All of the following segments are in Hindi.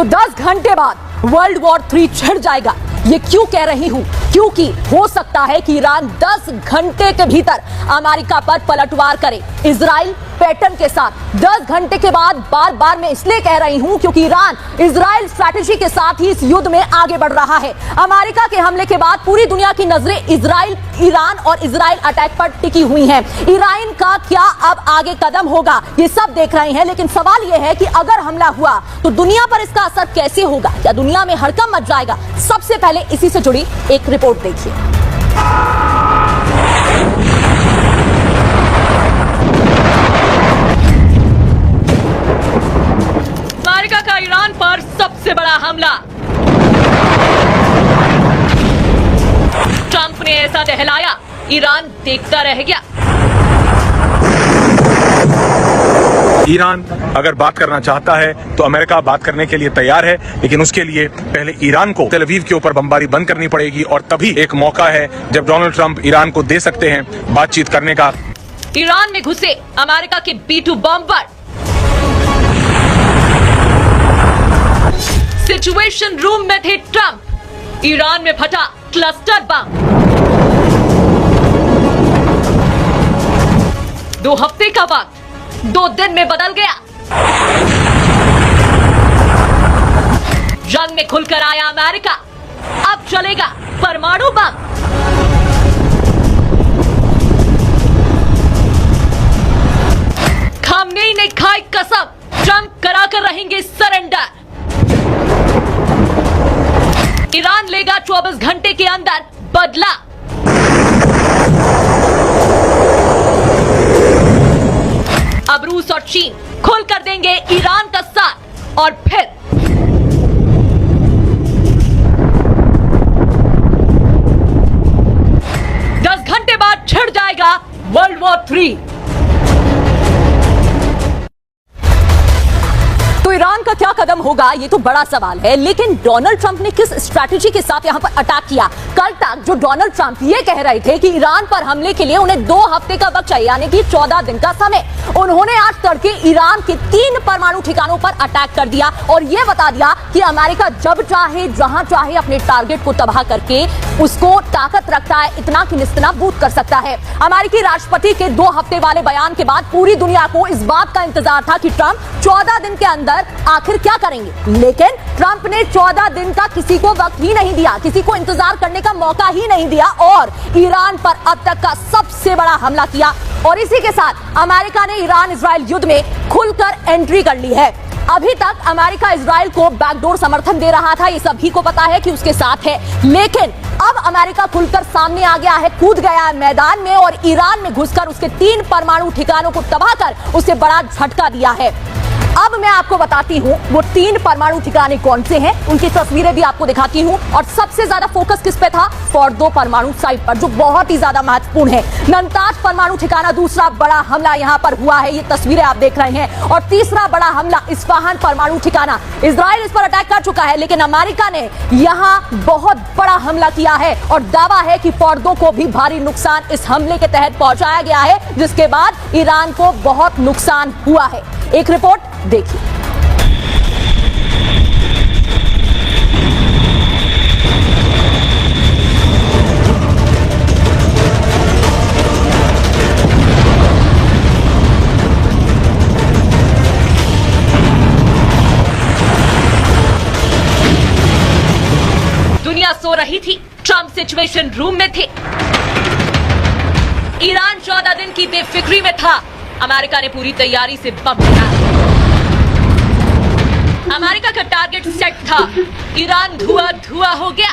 तो 10 घंटे बाद वर्ल्ड वॉर 3 छिड़ जाएगा। ये क्यों कह रही हूं? क्योंकि हो सकता है कि ईरान 10 घंटे के भीतर अमेरिका पर पलटवार करे इजराइल पैटर्न के साथ। 10 घंटे के बाद बार बार मैं इसलिए कह रही हूं क्योंकि ईरान इजराइल स्ट्रैटेजी के साथ ही इस युद्ध में आगे बढ़ रहा है। अमेरिका के हमले के बाद पूरी दुनिया की नजरें ईरान और इजराइल अटैक पर टिकी हुई हैं। ईरान का क्या अब आगे कदम होगा ये सब देख रहे हैं, लेकिन सवाल यह है कि अगर हमला हुआ तो दुनिया पर इसका असर कैसे होगा? क्या दुनिया में हड़कंप मच जाएगा? सबसे पहले इसी से जुड़ी एक रिपोर्ट देखिए। अमेरिका का ईरान पर सबसे बड़ा हमला। ट्रंप ने ऐसा दहलाया, ईरान देखता रह गया। ईरान अगर बात करना चाहता है तो अमेरिका बात करने के लिए तैयार है, लेकिन उसके लिए पहले ईरान को तेल अवीव के ऊपर बमबारी बंद करनी पड़ेगी और तभी एक मौका है जब डोनाल्ड ट्रंप ईरान को दे सकते हैं बातचीत करने का। ईरान में घुसे अमेरिका के B-2 बॉम्बर। सिचुएशन रूम में थे ट्रंप। ईरान में फटा क्लस्टर बम। 2 हफ्ते का वक्त 2 दिन में बदल गया। जंग में खुलकर आया अमेरिका। अब चलेगा परमाणु बम। खामनेई ने खाई कसम, जंग कराकर रहेंगे सरेंडर। ईरान लेगा 24 घंटे के अंदर बदला। अब रूस और चीन खुल कर देंगे ईरान का साथ और फिर दस घंटे बाद छिड़ जाएगा वर्ल्ड वॉर 3। तो ईरान का क्या कदम होगा ये तो बड़ा सवाल है, लेकिन डोनाल्ड ट्रंप ने किस स्ट्रैटेजी के साथ यहां पर अटैक किया? कल तक जो डोनाल्ड ट्रंप ये कह रहे थे कि ईरान पर हमले के लिए उन्हें 2 हफ्ते का वक्त चाहिए, यानी कि 14 दिन का समय, उन्होंने आज तड़के ईरान के 3 परमाणु ठिकानों पर अटैक कर दिया और यह बता दिया कि अमेरिका जब चाहे जहां चाहे अपने टारगेट को तबाह करके उसको ताकत रखता है इतना कि निस्तनाबूद कर सकता है। अमेरिकी राष्ट्रपति के 2 हफ्ते वाले बयान के बाद पूरी दुनिया को इस बात का इंतजार था कि ट्रंप 14 दिन के अंदर आखिर क्या करेंगे, लेकिन ट्रंप ने 14 दिन का किसी को वक्त ही नहीं दिया, किसी को इंतजार करने का मौका ही नहीं दिया और ईरान पर अब तक का सबसे बड़ा हमला किया। और इसी के साथ अमेरिका ने ईरान इजराइल युद्ध में खुलकर एंट्री कर ली है। अभी तक अमेरिका इजराइल को बैकडोर समर्थन दे रहा था, ये सभी को पता है कि उसके साथ है, लेकिन अब अमेरिका खुलकर सामने आ गया है, कूद गया है मैदान में और ईरान में घुसकर उसके 3 परमाणु ठिकानों को तबाह कर उसे बड़ा झटका दिया है। अब मैं आपको बताती हूं वो 3 परमाणु ठिकाने कौन से हैं, उनकी तस्वीरें भी आपको दिखाती हूं और सबसे ज्यादा फोकस किस पे था? फोर्डो परमाणु साइट पर, जो बहुत ही ज्यादा महत्वपूर्ण है। नंताज परमाणु ठिकाना दूसरा बड़ा हमला यहां पर हुआ है, ये तस्वीरें आप देख रहे हैं। और तीसरा बड़ा हमला इस्फहान परमाणु ठिकाना, इजराइल इस पर अटैक कर चुका है, लेकिन अमेरिका ने यहां बहुत बड़ा हमला किया है और दावा है कि फोर्डो को भी भारी नुकसान इस हमले के तहत पहुंचाया गया है, जिसके बाद ईरान को बहुत नुकसान हुआ है। एक रिपोर्ट देखिए। दुनिया सो रही थी, ट्रंप सिचुएशन रूम में थे। ईरान 14 दिन की बेफिक्री में था। अमेरिका ने पूरी तैयारी से बम गिराया। अमेरिका का टारगेट सेट था, ईरान धुआं धुआं हो गया।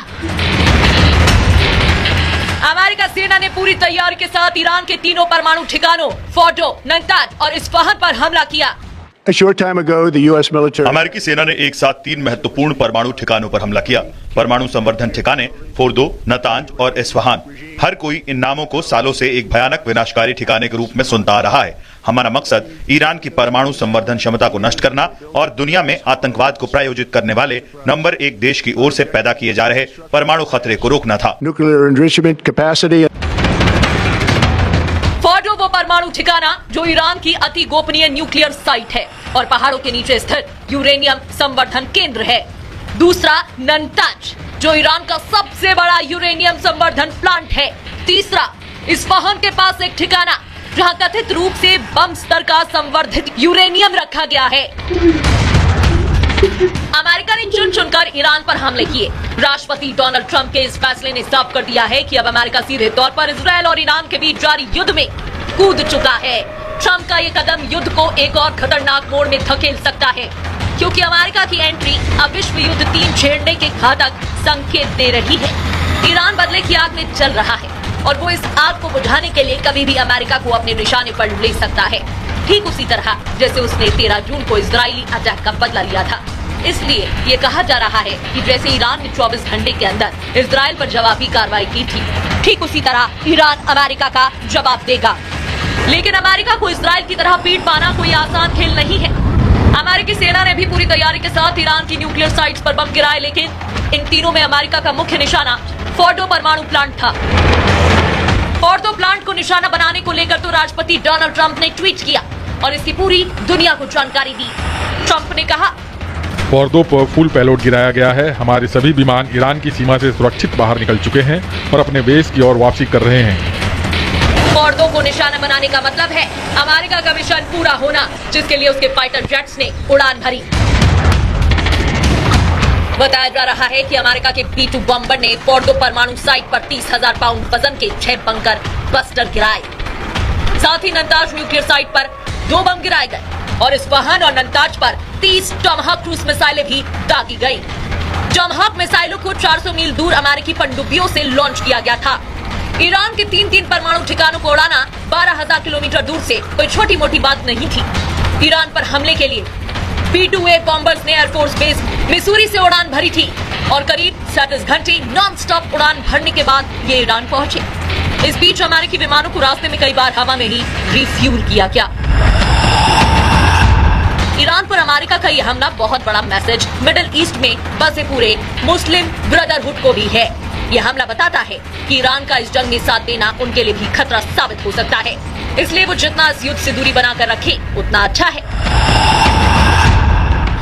अमेरिका सेना ने पूरी तैयारी के साथ ईरान के 3 परमाणु ठिकानों फोर्डो, नंताज और इस्फहान पर हमला किया। अमेरिकी सेना ने एक साथ 3 महत्वपूर्ण परमाणु ठिकानों पर हमला किया। परमाणु संवर्धन ठिकाने फोर्दो, नातांज और इस्फहान। हर कोई इन नामों को सालों से एक भयानक विनाशकारी ठिकाने के रूप में सुनता आ रहा है। हमारा मकसद ईरान की परमाणु संवर्धन क्षमता को नष्ट करना और दुनिया में आतंकवाद को प्रायोजित करने वाले नंबर 1 देश की ओर से पैदा किए जा रहे परमाणु खतरे को रोकना था। फोर्डो वो परमाणु परमाणु ठिकाना जो ईरान की अति गोपनीय न्यूक्लियर साइट है और पहाड़ों के नीचे स्थित यूरेनियम संवर्धन केंद्र है। दूसरा ननताज जो ईरान का सबसे बड़ा यूरेनियम संवर्धन प्लांट है। तीसरा इस्फहान के पास एक ठिकाना जहां कथित रूप से बम स्तर का संवर्धित यूरेनियम रखा गया है। अमेरिका ने चुन चुनकर ईरान पर हमले किए। राष्ट्रपति डोनाल्ड ट्रंप के इस फैसले ने साफ कर दिया है कि अब अमेरिका सीधे तौर पर इजरायल और ईरान के बीच जारी युद्ध में कूद चुका है। ट्रंप का ये कदम युद्ध को एक और खतरनाक मोड़ में धकेल सकता है, क्योंकि अमेरिका की एंट्री अब विश्व युद्ध 3 छेड़ने के घातक संकेत दे रही है। ईरान बदले की आग में जल रहा है और वो इस आग को बुझाने के लिए कभी भी अमेरिका को अपने निशाने पर ले सकता है, ठीक उसी तरह जैसे उसने 13 जून को इजरायली अटैक का बदला लिया था। इसलिए ये कहा जा रहा है कि जैसे ईरान ने 24 घंटे के अंदर इजरायल पर जवाबी कार्रवाई की थी, ठीक उसी तरह ईरान अमेरिका का जवाब देगा। लेकिन अमेरिका को इजरायल की तरह पीट पाना कोई आसान खेल नहीं है। अमेरिकी सेना ने भी पूरी तैयारी के साथ ईरान की न्यूक्लियर साइट्स पर बम गिराए, लेकिन इन तीनों में अमेरिका का मुख्य निशाना फोर्डो परमाणु प्लांट था। फोर्डो प्लांट को निशाना बनाने को लेकर तो राष्ट्रपति डोनाल्ड ट्रंप ने ट्वीट किया और इसकी पूरी दुनिया को जानकारी दी। ट्रंप ने कहा, फोर्डो पर फुल पेलोड गिराया गया है। हमारे सभी विमान ईरान की सीमा से सुरक्षित बाहर निकल चुके हैं और अपने बेस की ओर वापसी कर रहे हैं। फोर्डो को निशाना बनाने का मतलब है अमेरिका का मिशन पूरा होना, जिसके लिए उसके फाइटर जेट्स ने उड़ान भरी। बताया जा रहा है कि अमेरिका के B-2 बम्बर ने फोर्डो परमाणु साइट पर 30,000 पाउंड वजन के 6 बंकर बस्टर गिराए। साथ ही ननताज न्यूक्लियर साइट पर 2 बम गिराए गए और इस्फहान और ननताज पर 30 टॉमहाक क्रूज मिसाइलें भी दागी गई। टॉमहाक मिसाइलों को 400 मील दूर अमेरिकी पनडुब्बियों से लॉन्च किया गया था। ईरान के 3 परमाणु ठिकानों को उड़ाना 12,000 किलोमीटर दूर से कोई छोटी मोटी बात नहीं थी। ईरान पर हमले के लिए B-2A बॉम्बर्स ने एयरफोर्स बेस मिसूरी से उड़ान भरी थी और करीब 37 घंटे नॉन स्टॉप उड़ान भरने के बाद ये ईरान पहुंचे। इस बीच अमेरिकी विमानों को रास्ते में कई बार हवा में ही रिफ्यूल किया गया। ईरान पर अमेरिका का यह हमला बहुत बड़ा मैसेज मिडिल ईस्ट में बसे पूरे मुस्लिम ब्रदरहुड को भी है। यह हमला बताता है कि ईरान का इस जंग में साथ देना उनके लिए भी खतरा साबित हो सकता है, इसलिए वो जितना इस युद्ध से दूरी बनाकर रखे उतना अच्छा है।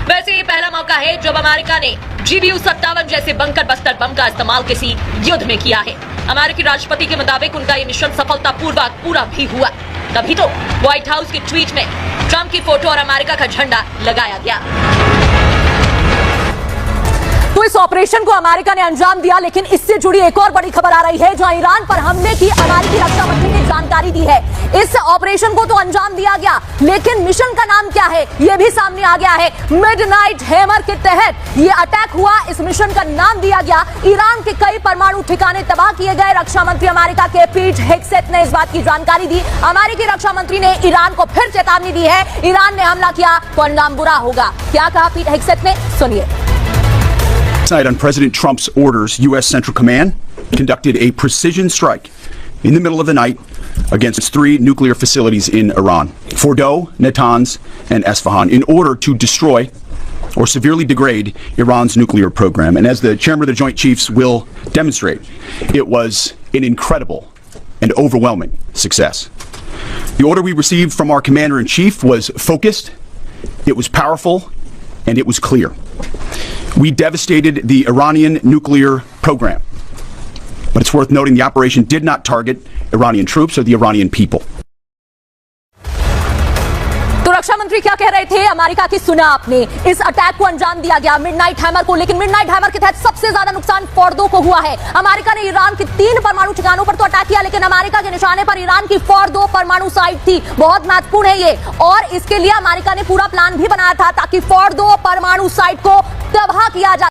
वैसे ये पहला मौका है जब अमेरिका ने GBU-57 जैसे बंकर बस्टर बम का इस्तेमाल किसी युद्ध में किया है। अमेरिकी राष्ट्रपति के मुताबिक उनका ये मिशन सफलतापूर्वक पूरा भी हुआ, तभी तो व्हाइट हाउस की ट्वीट में ट्रंप की फोटो और अमेरिका का झंडा लगाया गया। तो इस ऑपरेशन को अमेरिका ने अंजाम दिया, लेकिन इससे जुड़ी एक और बड़ी खबर आ रही है, जहां ईरान पर हमले की अमेरिकी रक्षा मंत्री ने जानकारी दी है। इस ऑपरेशन को तो अंजाम दिया गया, लेकिन मिशन का नाम क्या है यह भी सामने आ गया है। मिडनाइट हैमर के तहत यह अटैक हुआ। इस मिशन का नाम दिया गया। ईरान के कई परमाणु ठिकाने तबाह किए गए। रक्षा मंत्री अमेरिका के पीट हेग्सेथ ने इस बात की जानकारी दी। अमेरिकी रक्षा मंत्री ने ईरान को फिर चेतावनी दी है, ईरान ने हमला किया तो अंजाम बुरा होगा। क्या कहा पीट हेग्सेथ ने, सुनिए। Last night on President Trump's orders, U.S. Central Command conducted a precision strike in the middle of the night against 3 nuclear facilities in Iran, Fordo, Natanz, and Esfahan, in order to destroy or severely degrade Iran's nuclear program. And as the Chairman of the Joint Chiefs will demonstrate, it was an incredible and overwhelming success. The order we received from our Commander-in-Chief was focused, it was powerful, and it was clear. We devastated the Iranian nuclear program. But it's worth noting the operation did not target Iranian troops or the Iranian people. तो रक्षा मंत्री क्या कह रहे थे, अमेरिका की सुना आपने। इस अटैक को अंजाम दिया गया मिडनाइट हैमर को, लेकिन मिडनाइट हैमर के तहत सबसे ज्यादा नुकसान फोर्डो को हुआ है। अमेरिका ने ईरान के 3 परमाणु ठिकानों पर तो अटैक किया, लेकिन अमेरिका के निशाने पर ईरान की फोर्डो परमाणु साइट थी। बहुत महत्वपूर्ण है ये, और इसके लिए अमेरिका ने पूरा प्लान भी बनाया था ताकि फोर्डो परमाणु साइट को तबाह किया जाए।